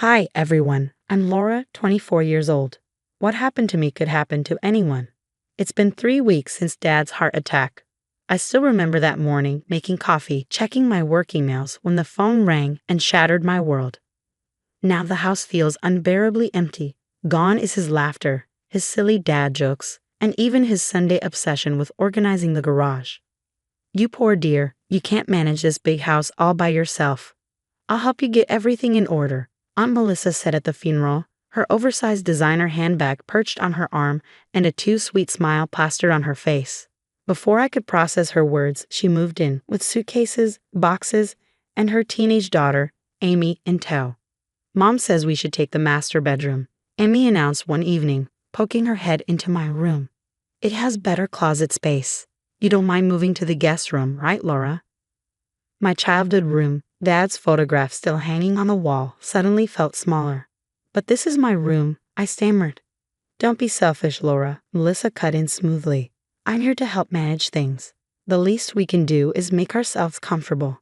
Hi, everyone. I'm Laura, 24 years old. What happened to me could happen to anyone. It's been 3 weeks since Dad's heart attack. I still remember that morning, making coffee, checking my work emails when the phone rang and shattered my world. Now the house feels unbearably empty. Gone is his laughter, his silly dad jokes, and even his Sunday obsession with organizing the garage. You poor dear, you can't manage this big house all by yourself. I'll help you get everything in order, Aunt Melissa said at the funeral, her oversized designer handbag perched on her arm and a too-sweet smile plastered on her face. Before I could process her words, she moved in, with suitcases, boxes, and her teenage daughter, Amy, in tow. Mom says we should take the master bedroom, Amy announced one evening, poking her head into my room. It has better closet space. You don't mind moving to the guest room, right, Laura? My childhood room, Dad's photograph still hanging on the wall, suddenly felt smaller. But this is my room, I stammered. Don't be selfish, Laura, Melissa cut in smoothly. I'm here to help manage things. The least we can do is make ourselves comfortable.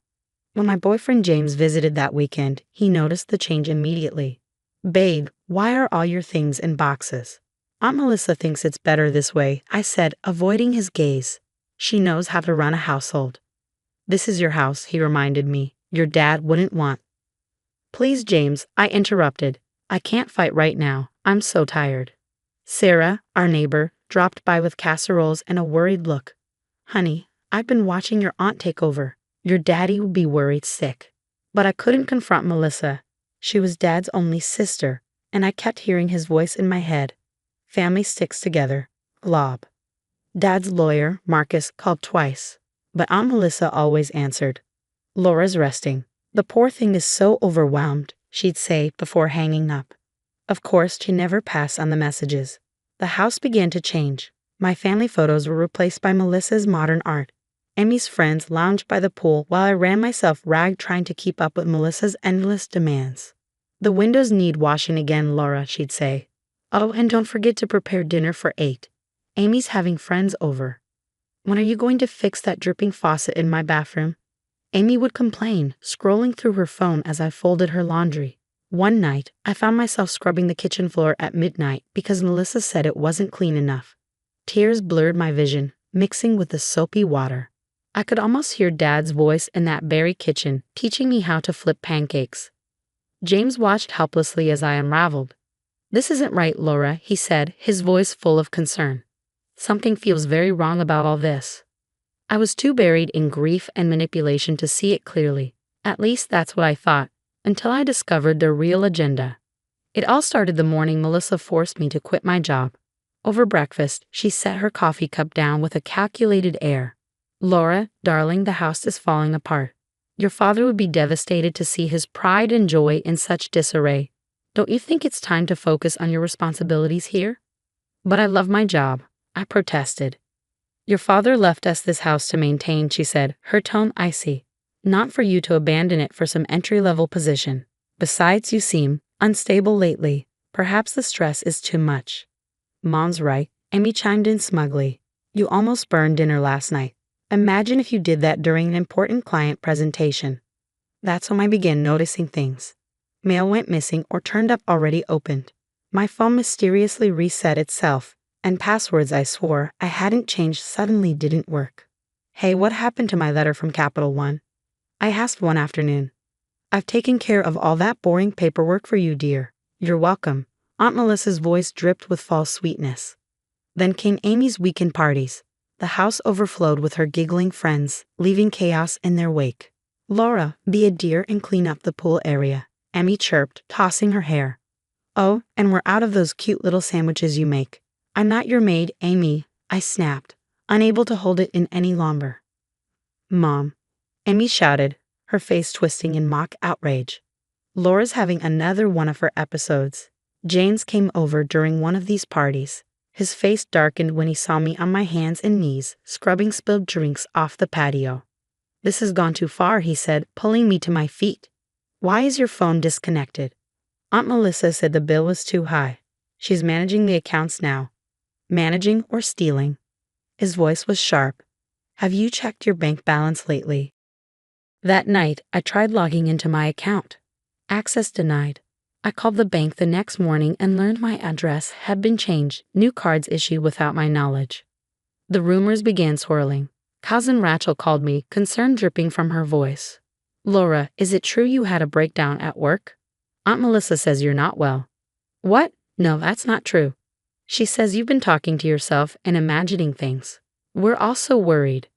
When my boyfriend James visited that weekend, he noticed the change immediately. Babe, why are all your things in boxes? Aunt Melissa thinks it's better this way, I said, avoiding his gaze. She knows how to run a household. This is your house, he reminded me. Your dad wouldn't want. Please, James, I interrupted. I can't fight right now. I'm so tired. Sarah, our neighbor, dropped by with casseroles and a worried look. Honey, I've been watching your aunt take over. Your daddy would be worried sick. But I couldn't confront Melissa. She was Dad's only sister, and I kept hearing his voice in my head. Family sticks together. Glob. Dad's lawyer, Marcus, called twice, but Aunt Melissa always answered. Laura's resting. The poor thing is so overwhelmed, she'd say before hanging up. Of course, she never passed on the messages. The house began to change. My family photos were replaced by Melissa's modern art. Emmy's friends lounged by the pool while I ran myself ragged trying to keep up with Melissa's endless demands. The windows need washing again, Laura, she'd say. Oh, and don't forget to prepare dinner for 8. Amy's having friends over. When are you going to fix that dripping faucet in my bathroom? Amy would complain, scrolling through her phone as I folded her laundry. One night, I found myself scrubbing the kitchen floor at midnight because Melissa said it wasn't clean enough. Tears blurred my vision, mixing with the soapy water. I could almost hear Dad's voice in that very kitchen, teaching me how to flip pancakes. James watched helplessly as I unraveled. This isn't right, Laura, he said, his voice full of concern. Something feels very wrong about all this. I was too buried in grief and manipulation to see it clearly. At least that's what I thought, until I discovered their real agenda. It all started the morning Melissa forced me to quit my job. Over breakfast, she set her coffee cup down with a calculated air. Laura, darling, the house is falling apart. Your father would be devastated to see his pride and joy in such disarray. Don't you think it's time to focus on your responsibilities here? But I love my job, I protested. Your father left us this house to maintain, she said, her tone icy. Not for you to abandon it for some entry-level position. Besides, you seem unstable lately. Perhaps the stress is too much. Mom's right, Amy chimed in smugly. You almost burned dinner last night. Imagine if you did that during an important client presentation. That's when I began noticing things. Mail went missing or turned up already opened. My phone mysteriously reset itself, and passwords I swore I hadn't changed suddenly didn't work. Hey, what happened to my letter from Capital One? I asked one afternoon. I've taken care of all that boring paperwork for you, dear. You're welcome. Aunt Melissa's voice dripped with false sweetness. Then came Amy's weekend parties. The house overflowed with her giggling friends, leaving chaos in their wake. Laura, be a dear and clean up the pool area, Amy chirped, tossing her hair. Oh, and we're out of those cute little sandwiches you make. I'm not your maid, Amy, I snapped, unable to hold it in any longer. Mom, Amy shouted, her face twisting in mock outrage. Laura's having another one of her episodes. James came over during one of these parties. His face darkened when he saw me on my hands and knees, scrubbing spilled drinks off the patio. This has gone too far, he said, pulling me to my feet. Why is your phone disconnected? Aunt Melissa said the bill was too high. She's managing the accounts now. Managing or stealing? His voice was sharp. Have you checked your bank balance lately? That night, I tried logging into my account. Access denied. I called the bank the next morning and learned my address had been changed, new cards issued without my knowledge. The rumors began swirling. Cousin Rachel called me, concern dripping from her voice. Laura, is it true you had a breakdown at work? Aunt Melissa says you're not well. What? No, that's not true. She says you've been talking to yourself and imagining things. We're all so worried.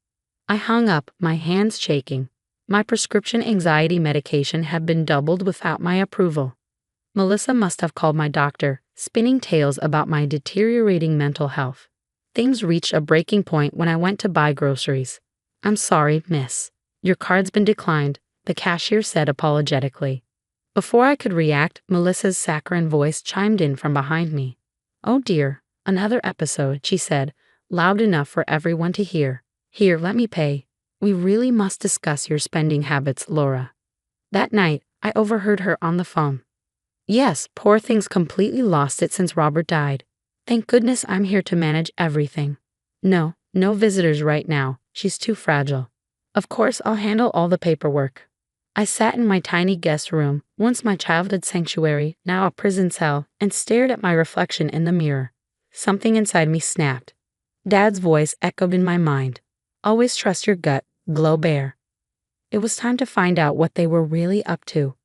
I hung up, my hands shaking. My prescription anxiety medication had been doubled without my approval. Melissa must have called my doctor, spinning tales about my deteriorating mental health. Things reached a breaking point when I went to buy groceries. I'm sorry, miss. Your card's been declined, the cashier said apologetically. Before I could react, Melissa's saccharine voice chimed in from behind me. Oh dear, another episode, she said, loud enough for everyone to hear. Here, let me pay. We really must discuss your spending habits, Laura. That night, I overheard her on the phone. Yes, poor thing's completely lost it since Robert died. Thank goodness I'm here to manage everything. No visitors right now. She's too fragile. Of course, I'll handle all the paperwork. I sat in my tiny guest room, once my childhood sanctuary, now a prison cell, and stared at my reflection in the mirror. Something inside me snapped. Dad's voice echoed in my mind. Always trust your gut, glow bear. It was time to find out what they were really up to.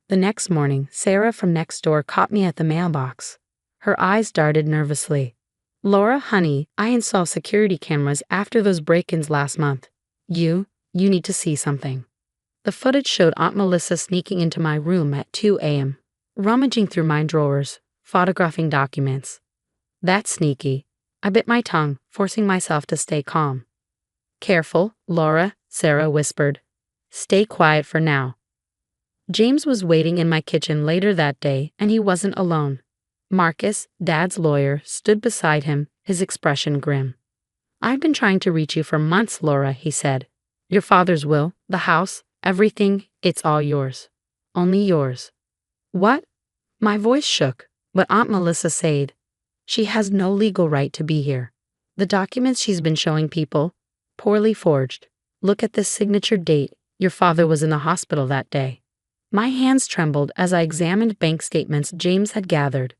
The next morning, Sarah from next door caught me at the mailbox. Her eyes darted nervously. Laura, honey, I installed security cameras after those break-ins last month. You need to see something. The footage showed Aunt Melissa sneaking into my room at 2 a.m., rummaging through my drawers, photographing documents. That's sneaky. I bit my tongue, forcing myself to stay calm. Careful, Laura, Sarah whispered. Stay quiet for now. James was waiting in my kitchen later that day, and he wasn't alone. Marcus, Dad's lawyer, stood beside him, his expression grim. I've been trying to reach you for months, Laura, he said. Your father's will, the house, everything, it's all yours. Only yours. What? My voice shook, but Aunt Melissa said, she has no legal right to be here. The documents she's been showing people, poorly forged. Look at this signature date. Your father was in the hospital that day. My hands trembled as I examined bank statements James had gathered.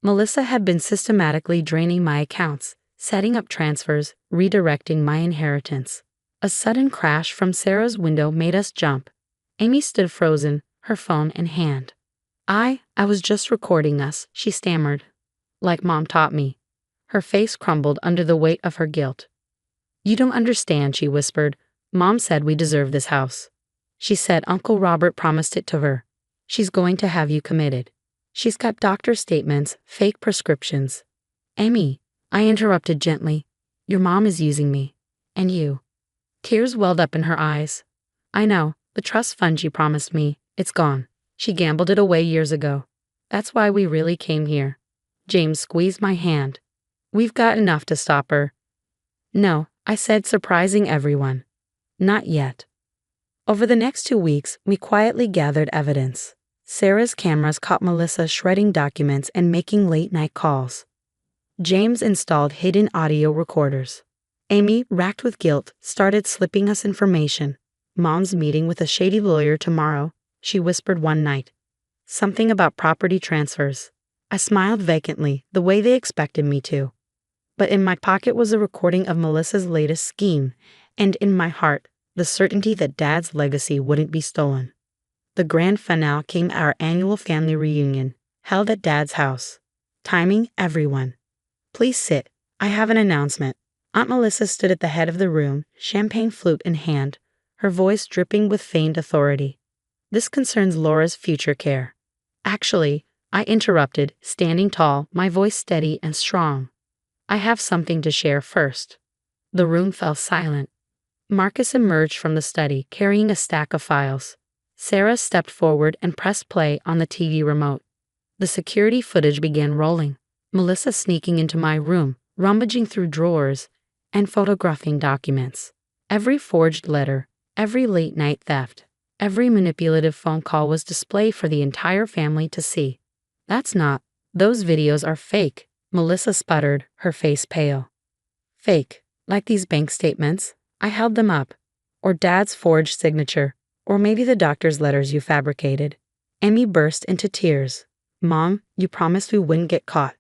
Melissa had been systematically draining my accounts, setting up transfers, redirecting my inheritance. A sudden crash from Sarah's window made us jump. Amy stood frozen, her phone in hand. I was just recording us, she stammered. Like Mom taught me. Her face crumbled under the weight of her guilt. You don't understand, she whispered. Mom said we deserve this house. She said Uncle Robert promised it to her. She's going to have you committed. She's got doctor statements, fake prescriptions. Amy, I interrupted gently. Your mom is using me. And you. Tears welled up in her eyes. I know, the trust fund she promised me, it's gone. She gambled it away years ago. That's why we really came here. James squeezed my hand. We've got enough to stop her. No, I said, surprising everyone. Not yet. Over the next 2 weeks, we quietly gathered evidence. Sarah's cameras caught Melissa shredding documents and making late-night calls. James installed hidden audio recorders. Amy, racked with guilt, started slipping us information. Mom's meeting with a shady lawyer tomorrow, she whispered one night. Something about property transfers. I smiled vacantly, the way they expected me to. But in my pocket was a recording of Melissa's latest scheme, and in my heart, the certainty that Dad's legacy wouldn't be stolen. The grand finale came our annual family reunion, held at Dad's house. Timing, everyone. Please sit. I have an announcement. Aunt Melissa stood at the head of the room, champagne flute in hand, her voice dripping with feigned authority. This concerns Laura's future care. Actually, I interrupted, standing tall, my voice steady and strong. I have something to share first. The room fell silent. Marcus emerged from the study, carrying a stack of files. Sarah stepped forward and pressed play on the TV remote. The security footage began rolling. Melissa sneaking into my room, rummaging through drawers, and photographing documents. Every forged letter, every late-night theft, every manipulative phone call was displayed for the entire family to see. That's not. Those videos are fake, Melissa sputtered, her face pale. Fake, like these bank statements. I held them up. Or Dad's forged signature. Or maybe the doctor's letters you fabricated. Amy burst into tears. Mom, you promised we wouldn't get caught.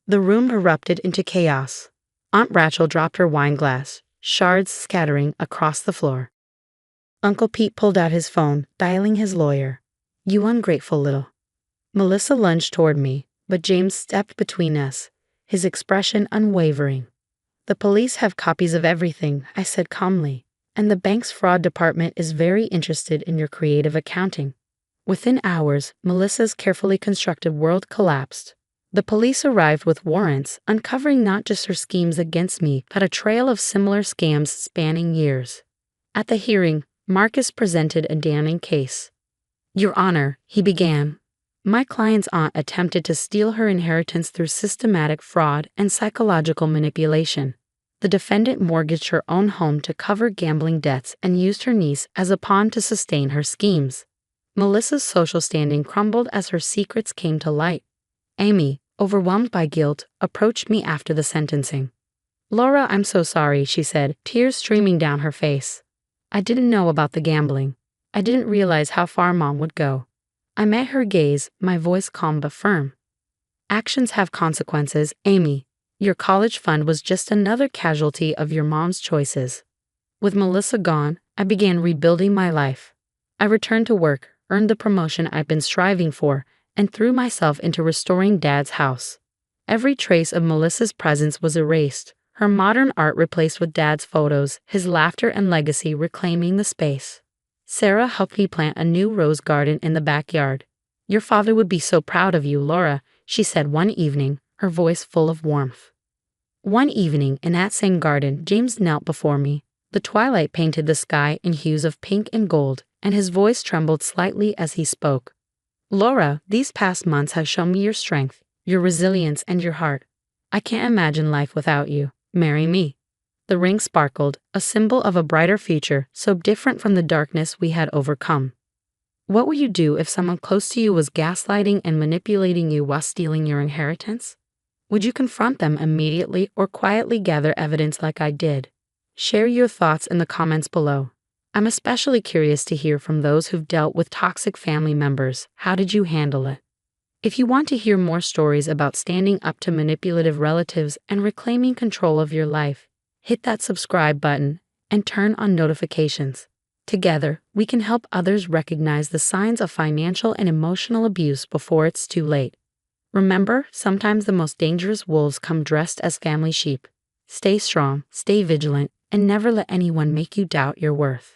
The room erupted into chaos. Aunt Rachel dropped her wine glass, shards scattering across the floor. Uncle Pete pulled out his phone, dialing his lawyer. You ungrateful little. Melissa lunged toward me, but James stepped between us, his expression unwavering. The police have copies of everything, I said calmly, and the bank's fraud department is very interested in your creative accounting. Within hours, Melissa's carefully constructed world collapsed. The police arrived with warrants, uncovering not just her schemes against me, but a trail of similar scams spanning years. At the hearing, Marcus presented a damning case. Your Honor, he began. My client's aunt attempted to steal her inheritance through systematic fraud and psychological manipulation. The defendant mortgaged her own home to cover gambling debts and used her niece as a pawn to sustain her schemes. Melissa's social standing crumbled as her secrets came to light. Amy, overwhelmed by guilt, approached me after the sentencing. Laura, I'm so sorry, she said, tears streaming down her face. I didn't know about the gambling. I didn't realize how far Mom would go. I met her gaze, my voice calm but firm. Actions have consequences, Amy. Your college fund was just another casualty of your mom's choices. With Melissa gone, I began rebuilding my life. I returned to work, earned the promotion I'd been striving for, and threw myself into restoring Dad's house. Every trace of Melissa's presence was erased, her modern art replaced with Dad's photos, his laughter and legacy reclaiming the space. Sarah helped me plant a new rose garden in the backyard. Your father would be so proud of you, Laura, she said one evening, her voice full of warmth. One evening, in that same garden, James knelt before me. The twilight painted the sky in hues of pink and gold, and his voice trembled slightly as he spoke. Laura, these past months have shown me your strength, your resilience, and your heart. I can't imagine life without you. Marry me. The ring sparkled, a symbol of a brighter future, so different from the darkness we had overcome. What would you do if someone close to you was gaslighting and manipulating you while stealing your inheritance? Would you confront them immediately or quietly gather evidence like I did? Share your thoughts in the comments below. I'm especially curious to hear from those who've dealt with toxic family members. How did you handle it? If you want to hear more stories about standing up to manipulative relatives and reclaiming control of your life, hit that subscribe button and turn on notifications. Together, we can help others recognize the signs of financial and emotional abuse before it's too late. Remember, sometimes the most dangerous wolves come dressed as family sheep. Stay strong, stay vigilant, and never let anyone make you doubt your worth.